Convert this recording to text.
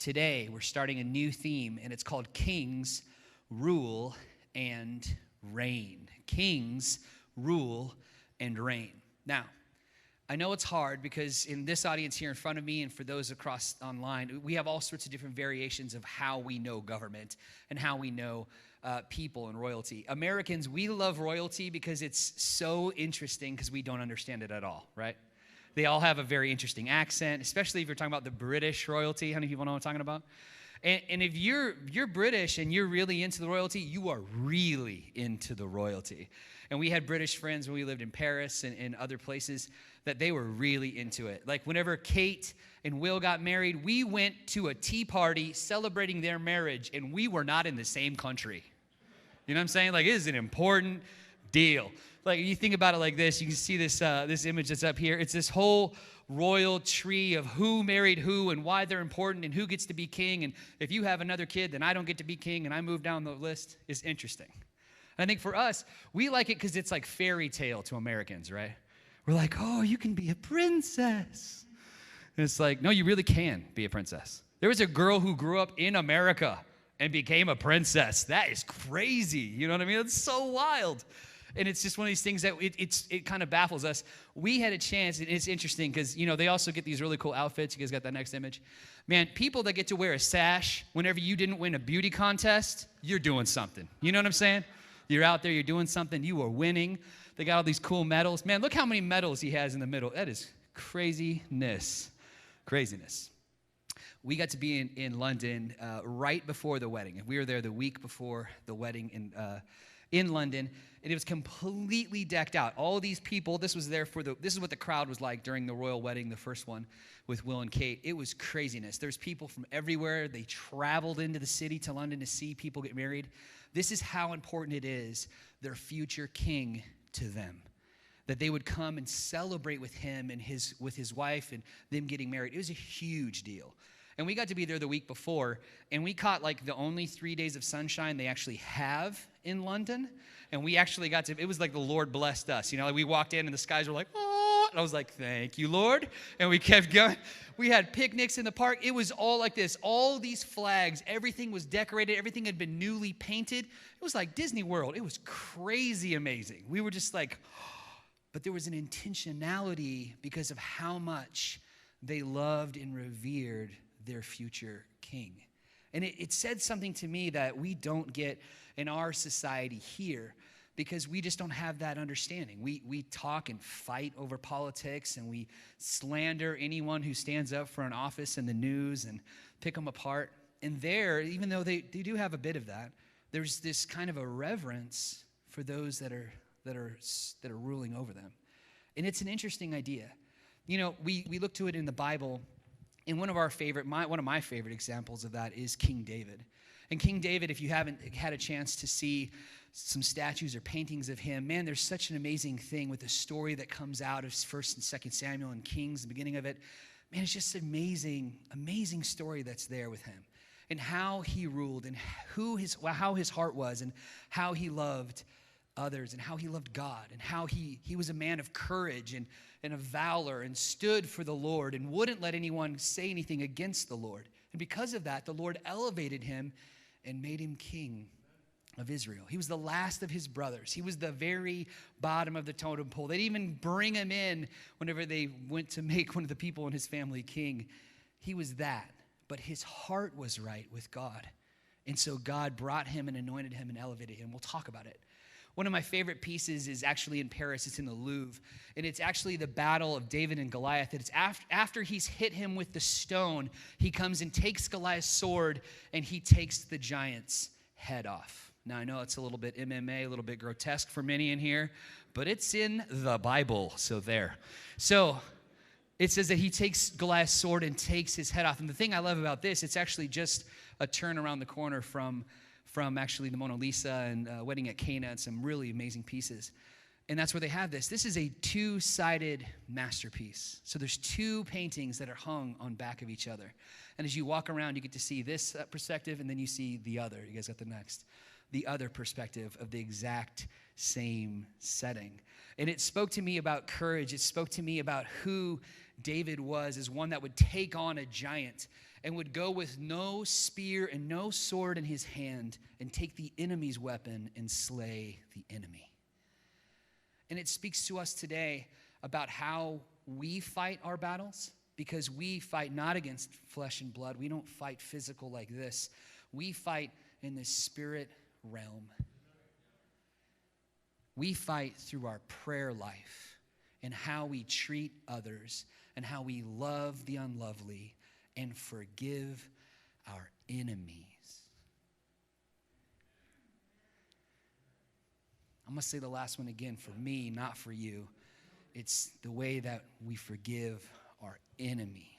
today we're starting a new theme, and it's called Kings, Rule, and Reign. Kings, Rule, and Reign. Now, I know it's hard because in this audience here in front of me and for those across online, we have all sorts of different variations of how we know government and how we know people and royalty. Americans, we love royalty because it's so interesting because we don't understand it at all, right? They all have a very interesting accent, especially if you're talking about the British royalty. How many people know what I'm talking about? And if you're British and you're really into the royalty, you are really into the royalty. And we had British friends when we lived in Paris and other places that they were really into it. Like whenever Kate and Will got married, we went to a tea party celebrating their marriage, and we were not in the same country. You know what I'm saying? Like, it is an important deal. Like, you think about it like this. You can see this this image that's up here. It's this whole royal tree of who married who and why they're important and who gets to be king. And if you have another kid, then I don't get to be king, and I move down the list. It's interesting. And I think for us, we like it because it's like fairy tale to Americans, right? We're like, oh, you can be a princess. And it's like, no, you really can be a princess. There was a girl who grew up in America and became a princess. That is crazy. You know what I mean? It's so wild. And it's just one of these things that it kind of baffles us. We had a chance, and it's interesting because, you know, they also get these really cool outfits. You guys got that next image? Man, people that get to wear a sash whenever you didn't win a beauty contest, you're doing something. You know what I'm saying? You're out there, you're doing something, you are winning. They got all these cool medals. Man, look how many medals he has in the middle. That is craziness. Craziness. We got to be in London right before the wedding. We were there the week before the wedding in London, and it was completely decked out. All these people, this is what the crowd was like during the royal wedding, the first one with Will and Kate. It was craziness. There's people from everywhere. They traveled into the city to London to see people get married. This is how important it is, their future king to them, that they would come and celebrate with him and with his wife and them getting married. It was a huge deal. And we got to be there the week before, and we caught like the only 3 days of sunshine they actually have in London. And we actually got to, it was like the Lord blessed us. You know, like we walked in and the skies were like, oh, and I was like, thank you, Lord. And we kept going. We had picnics in the park. It was all like this. All these flags, everything was decorated. Everything had been newly painted. It was like Disney World. It was crazy amazing. We were just like, but there was an intentionality because of how much they loved and revered their future king. And it said something to me that we don't get in our society here because we just don't have that understanding. We talk and fight over politics, and we slander anyone who stands up for an office in the news and pick them apart. And there, even though they do have a bit of that, there's this kind of a reverence for those that are ruling over them. And it's an interesting idea. You know, we look to it in the Bible, and one of my favorite examples of that is King David. And King David, if you haven't had a chance to see some statues or paintings of him, man, there's such an amazing thing with the story that comes out of 1st and 2nd Samuel and Kings, the beginning of it. Man, it's just an amazing story that's there with him and how he ruled and how his heart was and how he loved others and how he loved God and how he was a man of courage and of valor and stood for the Lord and wouldn't let anyone say anything against the Lord. And because of that, the Lord elevated him and made him king of Israel. He was the last of his brothers. He was the very bottom of the totem pole. They didn't even bring him in whenever they went to make one of the people in his family king. He was that, but his heart was right with God. And so God brought him and anointed him and elevated him. We'll talk about it. One of my favorite pieces is actually in Paris. It's in the Louvre. And it's actually the battle of David and Goliath. It's after he's hit him with the stone, he comes and takes Goliath's sword, and he takes the giant's head off. Now, I know it's a little bit MMA, a little bit grotesque for many in here, but it's in the Bible, so there. So it says that he takes Goliath's sword and takes his head off. And the thing I love about this, it's actually just a turn around the corner from actually the Mona Lisa and Wedding at Cana and some really amazing pieces. And that's where they have this. This is a two-sided masterpiece. So there's two paintings that are hung on back of each other. And as you walk around, you get to see this perspective, and then you see the other. You guys got the other perspective of the exact same setting. And it spoke to me about courage. It spoke to me about who David was as one that would take on a giant. and would go with no spear and no sword in his hand and take the enemy's weapon and slay the enemy. And it speaks to us today about how we fight our battles, because we fight not against flesh and blood. We don't fight physical like this. We fight in the spirit realm. We fight through our prayer life and how we treat others and how we love the unlovely and forgive our enemies. I'm going to say the last one again, for me, not for you. It's the way that we forgive our enemies.